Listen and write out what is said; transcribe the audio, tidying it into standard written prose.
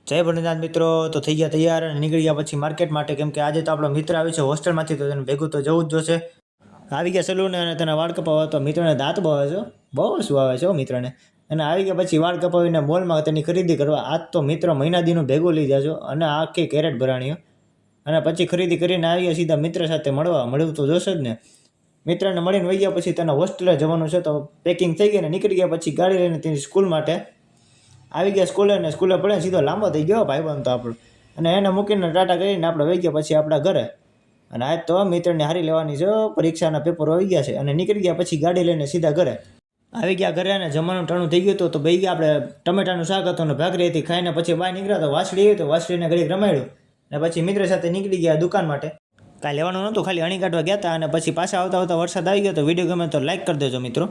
જય ભોલેનાથ મિત્રો. તો થઈ ગયા તૈયાર અને નીકળી ગયા પછી માર્કેટ માટે, કેમ કે આજે તો આપણો મિત્ર આવે છે હોસ્ટેલમાંથી, તો તેને ભેગું તો જવું જ જોશે. આવી ગયા સલૂન અને તેના વાળ કપાવવા. તો મિત્રને દાંત બહુ આવે છે, બહુ શું આવે છે મિત્રને. અને આવી ગયા પછી વાળ કપાવીને મોલમાં તેની ખરીદી કરવા. આજ તો મિત્ર મહિના દીનું ભેગું લઈ જાજો અને આખી કેરેટ ભરાણીઓ. અને પછી ખરીદી કરીને આવી ગયા સીધા મિત્ર સાથે મળવું તો જોશે જ ને. મિત્રને મળીને વહી ગયા પછી તેના હોસ્ટેલે જવાનું છે, તો પેકિંગ થઈ ગઈ ને નીકળી ગયા પછી ગાડી લઈને તેની સ્કૂલ માટે આવી ગયા સ્કૂલે. ને સ્કૂલે પડે સીધો લાંબો થઈ ગયો ભાઈબંધ તો આપણો. અને એને મૂકીને ટાટા કરીને આપણે વહી ગયા પછી આપણા ઘરે. અને આજ તો મિત્રને હારી લેવાની છે, પરીક્ષાના પેપરો આવી ગયા છે. અને નીકળી ગયા પછી ગાડી લઈને સીધા ઘરે આવી ગયા. ઘરે અને જમવાનું ટાણું થઈ ગયું તો બે ગયા આપણે. ટમેટાનું શાક હતું અને ભાખરી હતી, ખાઈને પછી બહાર નીકળ્યા. તો વાસળી આવી તો વાસળીને ઘડીક રમાડ્યું અને પછી મિત્ર સાથે નીકળી ગયા દુકાન માટે. કાંઈ લેવાનું નહોતું, ખાલી અણી કાઢવા ગયા હતા. અને પછી પાછા આવતા વરસાદ આવી ગયો. તો વિડીયો ગમે તો લાઈક કરી દેજો મિત્રો.